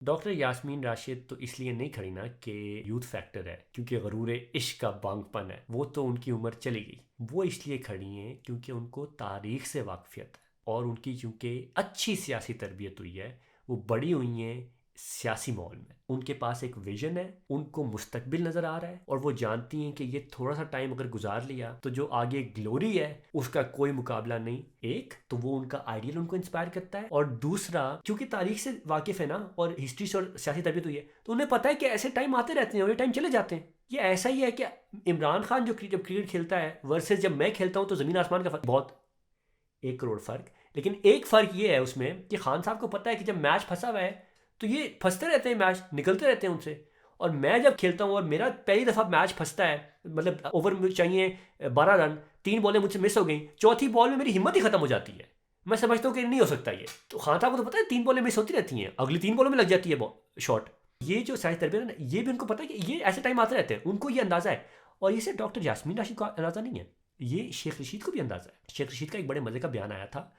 Doctor Yasmin Rashid तो इसलिए नहीं खड़ी ना कि यूथ फैक्टर है, क्योंकि गरूर इश्क का बांगपन है, वो तो उनकी उम्र चली गई। वो इसलिए खड़ी हैं क्योंकि उनको तारीख से वाकफियत है और उनकी चूँकि अच्छी सियासी तरबियत हुई है, वो बड़ी हुई हैं सियासी माहौल में। उनके पास एक विजन है, उनको मुस्तकबिल नज़र आ रहा है और वो जानती हैं कि ये थोड़ा सा टाइम अगर गुजार लिया तो जो आगे ग्लोरी है उसका कोई मुकाबला नहीं। एक तो वो उनका आइडियल उनको इंस्पायर करता है, और दूसरा क्योंकि तारीख से वाकिफ़ है ना और हिस्ट्री से और सियासी तरबियत हुई है, तो उन्हें पता है कि ऐसे टाइम आते रहते हैं और ये टाइम चले जाते हैं। ये ऐसा ही है कि इमरान खान जब क्रिकेट खेलता है वर्सेस जब मैं खेलता हूँ तो ज़मीन आसमान का फर्क, बहुत 1 करोड़ फ़र्क। लेकिन एक फ़र्क ये है उसमें कि खान साहब को पता है कि जब मैच फंसा हुआ है तो ये फंसते रहते हैं, मैच निकलते रहते हैं उनसे। और मैं जब खेलता हूँ और मेरा पहली दफ़ा मैच फंसता है, मतलब ओवर में चाहिए 12 रन, 3 बॉलें मुझसे मिस हो गई, चौथी बॉल में मेरी हिम्मत ही ख़त्म हो जाती है। मैं समझता हूँ कि नहीं हो सकता ये। तो खान साहब को तो पता है 3 बॉलें मिस होती रहती हैं, अगली 3 बॉलों में लग जाती है शॉट। ये जो साइज तरबियत है ना, ये भी उनको पता है कि ये ऐसे टाइम आते रहते हैं, उनको ये अंदाज़ा है। और ये सिर्फ डॉक्टर यास्मीन राशिद को अंदाज़ा नहीं है, ये शेख रशीद को भी अंदाज़ा है। शेख रशीद का एक बड़े मज़े का बयान आया था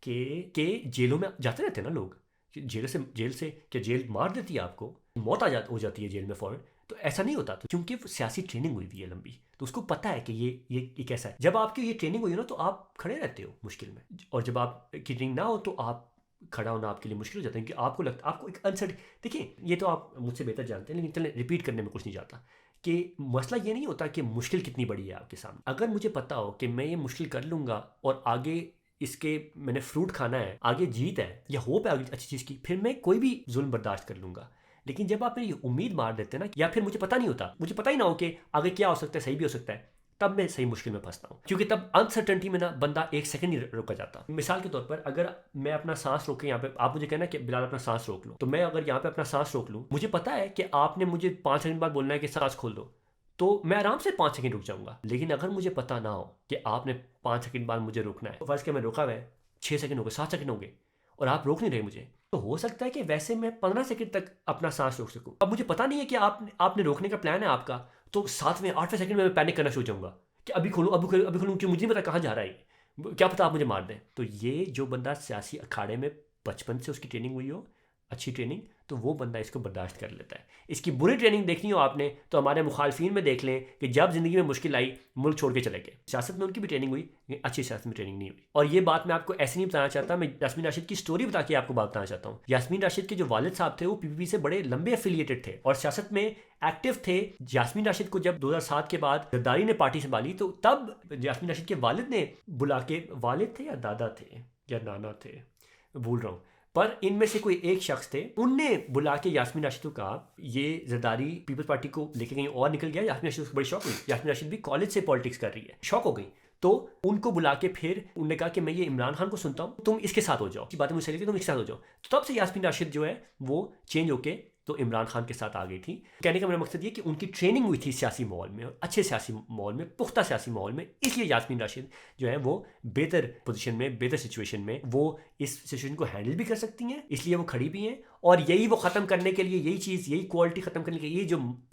कि जेलों में जाते रहते हैं ना लोग, जेल से क्या जेल मार देती है, आपको मौत हो जाती है जेल में फ़ौरन। तो ऐसा नहीं होता, तो क्योंकि सियासी ट्रेनिंग हुई हुई है लंबी, तो उसको पता है कि ये कैसा है। जब आपकी ये ट्रेनिंग हुई हो ना तो आप खड़े रहते हो मुश्किल में, और जब आप की ट्रेनिंग ना हो तो आप खड़ा होना आपके लिए मुश्किल हो जाता है, क्योंकि आपको लगता आपको एक अनसर्ट। देखिए, ये तो आप मुझसे बेहतर जानते हैं, लेकिन चलें रिपीट करने में कुछ नहीं जाता कि मसला ये नहीं होता कि मुश्किल कितनी बड़ी है आपके सामने। अगर मुझे पता हो कि मैं ये मुश्किल कर लूँगा और आगे इसके मैंने फ्रूट खाना है, आगे जीत है या होप है अच्छी चीज़ की, फिर मैं कोई भी जुल्म बर्दाश्त कर लूँगा। लेकिन जब आप मेरी उम्मीद मार देते हैं ना, या फिर मुझे पता नहीं होता, मुझे पता ही ना हो कि आगे क्या हो सकता है, सही भी हो सकता है, तब मैं सही मुश्किल में फंसता हूँ, क्योंकि तब अनसर्टेनिटी में ना बंदा एक सेकंड नहीं रुका जाता। मिसाल के तौर पर अगर मैं अपना सांस रोक के यहाँ पे, आप मुझे कहना कि बिलाल अपना सांस रोक लो, तो मैं अगर यहाँ पे अपना सांस रोक लूँ, मुझे पता है कि आपने मुझे 5 सेकंड बाद बोलना है कि सांस खोल दो, तो मैं आराम से 5 सेकंड रुक जाऊंगा। लेकिन अगर मुझे पता ना हो कि आपने 5 सेकंड बाद मुझे रोकना है, तो फर्ज के मैं रुका हुआ है, 6 सेकंड हो गए, 7 सेकंड हो गए, और आप रोक नहीं रहे मुझे, तो हो सकता है कि वैसे मैं 15 सेकंड तक अपना सांस रोक सकूं। अब मुझे पता नहीं है कि आपने रोकने का प्लान है आपका, तो 7वें 8वें सेकंड में मैं पैनिक करना शुरू हो जाऊंगा कि अभी खोलूं, अभी खोलूं, क्यों मुझे नहीं पता कहाँ जा रहा है ये, क्या पता आप मुझे मार दें। तो ये जो बंदा सियासी अखाड़े में बचपन से उसकी ट्रेनिंग हुई हो, अच्छी ट्रेनिंग, तो वो बंदा इसको बर्दाश्त कर लेता है। इसकी बुरी ट्रेनिंग देखनी हो आपने तो हमारे मुखालफिन में देख लें कि जब ज़िंदगी में मुश्किल आई मुल्क छोड़ के चले गए। सियासत में उनकी भी ट्रेनिंग हुई, लेकिन अच्छी सियासत में ट्रेनिंग नहीं हुई। और ये बात मैं आपको ऐसे नहीं बताना चाहता, मैं यास्मीन राशिद की स्टोरी बता के आपको बात बताना चाहता हूँ। यास्मीन राशिद के जो वालिद साहब थे वो पीपीपी से बड़े लंबे एफिलिएटेड थे और सियासत में एक्टिव थे। यास्मीन राशिद को जब 2007 के बाद गद्दारी ने पार्टी संभाली, तो तब यास्मीन राशिद के वालिद ने बुला के, वालिद थे या दादा थे या नाना थे, भूल रहा हूँ, पर इनमें से कोई एक शख्स थे, उनने बुला के यास्मीन राशिद को कहा ये जरदारी पीपल्स पार्टी को लेके कहीं और निकल गया। यास्मीन राशिद को बड़ी शौक हुई, यास्मीन राशिद भी कॉलेज से पॉलिटिक्स कर रही है, शौक हो गई। तो उनको बुला के फिर उन्होंने कहा कि मैं ये इमरान खान को सुनता हूँ, तुम इसके साथ हो जाओ, की बातें मुझे सही लगी, तुम इसके साथ हो जाओ। तो तब से यास्मीन राशिद जो है वो चेंज होके तो इमरान खान के साथ आ गई थी। कहने का मेरा मकसद ये कि उनकी ट्रेनिंग हुई थी सियासी माहौल में, और अच्छे सियासी माहौल में, पुख्ता सियासी माहौल में, इसलिए यास्मीन राशिद जो है वो बेहतर पोजीशन में, बेहतर सिचुएशन में, वो इस सिचुएशन को हैंडल भी कर सकती हैं, इसलिए वो खड़ी भी हैं। और यही वो ख़त्म करने के लिए, यही चीज़, यही क्वालिटी ख़त्म करने के लिए,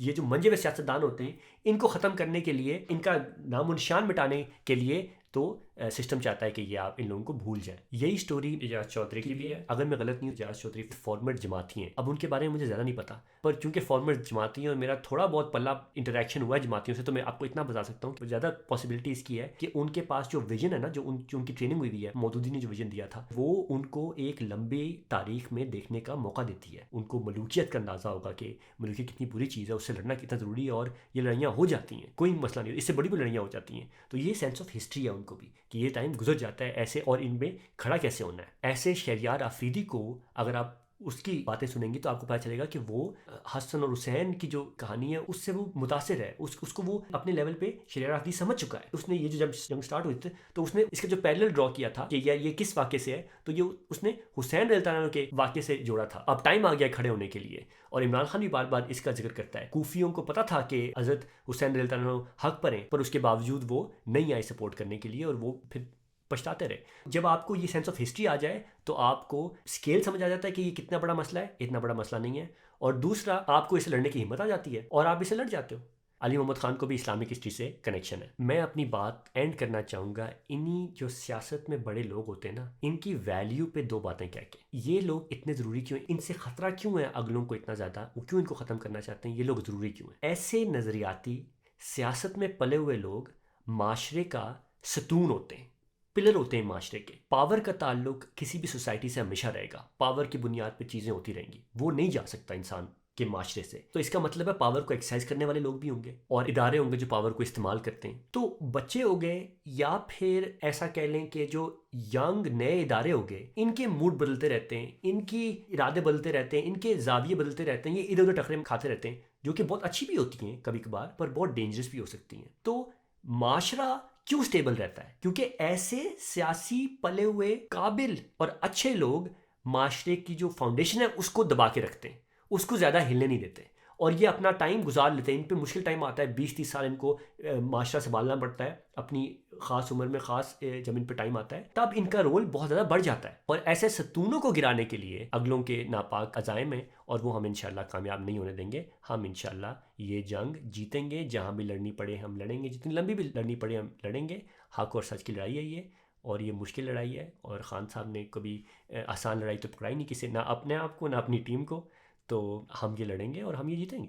ये जो मंजे हुए सियासतदान होते हैं, इनको ख़त्म करने के लिए, इनका नामो निशान मिटाने के लिए तो सिस्टम चाहता है कि ये आप इन लोगों को भूल जाएं। यही स्टोरी एजाज चौधरी की भी है। अगर मैं गलत नहीं हूँ, एजाज चौधरी फॉर्मर जमाती हैं। अब उनके बारे में मुझे ज़्यादा नहीं पता, पर चूंकि फॉर्मर जमाती हैं और मेरा थोड़ा बहुत पल्ला इंटरेक्शन हुआ है जमातियों से, तो मैं आपको इतना बता सकता हूँ कि ज़्यादा पॉसिबिलिटी इसकी है कि उनके पास जो विजन है ना, जो उनकी ट्रेनिंग हुई है, मौदूदी ने जो विजन दिया था, वो उनको एक लंबी तारीख में देखने का मौका देती है। उनको मलूकियत का अंदाज़ा होगा कि मलूकियत कितनी बुरी चीज़ है, उससे लड़ना कितना ज़रूरी है, और ये लड़ाइयाँ हो जाती हैं, कोई मसला नहीं, इससे बड़ी बड़ी लड़ाइयाँ हो जाती हैं। तो ये सेंस ऑफ हिस्ट्री है उनको भी कि ये टाइम गुजर जाता है ऐसे, और इनमें खड़ा कैसे होना है। ऐसे शहरयार आफरीदी को अगर आप उसकी बातें सुनेंगी तो आपको पता चलेगा कि वो हसन और हुसैन की जो कहानी है उससे वो मुतासिर है, उसको वो अपने लेवल पे शहरयार आफरीदी समझ चुका है। उसने ये जो जब जंग स्टार्ट हुई थी तो उसने इसका जो पैरेलल ड्रॉ किया था कि ये किस वाक़े से है, तो ये उसने हुसैन रज़ियल्लाहु अन्हु के वाक़े से जोड़ा था। अब टाइम आ गया खड़े होने के लिए, और इमरान खान भी बार बार इसका जिक्र करता है। कूफियों को पता था कि हज़रत हुसैन रज़ियल्लाहु अन्हु हक पर हैं, पर उसके बावजूद वो नहीं आए सपोर्ट करने के लिए, और वो फिर पछताते रहे। जब आपको ये सेंस ऑफ हिस्ट्री आ जाए तो आपको स्केल समझ आ जाता है कि ये कितना बड़ा मसला है, इतना बड़ा मसला नहीं है, और दूसरा आपको इसे लड़ने की हिम्मत आ जाती है और आप इसे लड़ जाते हो। अली मोहम्मद ख़ान को भी इस्लामिक हिस्ट्री से कनेक्शन है। मैं अपनी बात एंड करना चाहूँगा इन्हीं जो सियासत में बड़े लोग होते हैं ना, इनकी वैल्यू पे दो बातें कह के। ये लोग इतने ज़रूरी क्यों हैं, इनसे ख़तरा क्यों है अगलों को इतना ज़्यादा, वो क्यों इनको ख़त्म करना चाहते हैं, ये लोग ज़रूरी क्यों हैं। ऐसे नज़रियाती सियासत में पले हुए लोग माशरे का सतून होते हैं, पिलर होते हैं माशरे के। पावर का ताल्लुक किसी भी सोसाइटी से हमेशा रहेगा, पावर की बुनियाद पर चीज़ें होती रहेंगी, वो नहीं जा सकता इंसान के माशरे से। तो इसका मतलब है पावर को एक्सरसाइज करने वाले लोग भी होंगे और इदारे होंगे जो पावर को इस्तेमाल करते हैं। तो बच्चे हो गए या फिर ऐसा कह लें कि जो यंग नए इदारे हो गए, इनके मूड बदलते रहते हैं, इनकी इरादे बदलते रहते हैं, इनके जाविये बदलते रहते हैं, ये इधर उधर टकरे खाते रहते हैं, जो कि बहुत अच्छी भी होती हैं कभी कभार, पर बहुत डेंजरस भी हो सकती हैं। तो माशरा क्यों स्टेबल रहता है? क्योंकि ऐसे सियासी पले हुए काबिल और अच्छे लोग माशरे की जो फाउंडेशन है उसको दबा के रखते हैं, उसको ज़्यादा हिलने नहीं देते और ये अपना टाइम गुजार लेते हैं। इन पे मुश्किल टाइम आता है, 20-30 साल इनको माशरा संभालना पड़ता है अपनी ख़ास उम्र में, ख़ास जब इन पे टाइम आता है तब इनका रोल बहुत ज़्यादा बढ़ जाता है। और ऐसे सतूनों को गिराने के लिए अगलों के नापाक अज़ाइम हैं और वो हम इंशाल्लाह कामयाब नहीं होने देंगे। हम इंशाल्लाह ये जंग जीतेंगे, जहाँ भी लड़नी पड़े हम लड़ेंगे, जितनी लंबी भी लड़नी पड़े हम लड़ेंगे। हक और सच की लड़ाई है ये, और ये मुश्किल लड़ाई है। और ख़ान साहब ने कभी आसान लड़ाई तो पकड़ाई नहीं किसी, ना अपने आप को ना अपनी टीम को। तो हम ये लड़ेंगे और हम ये जीतेंगे।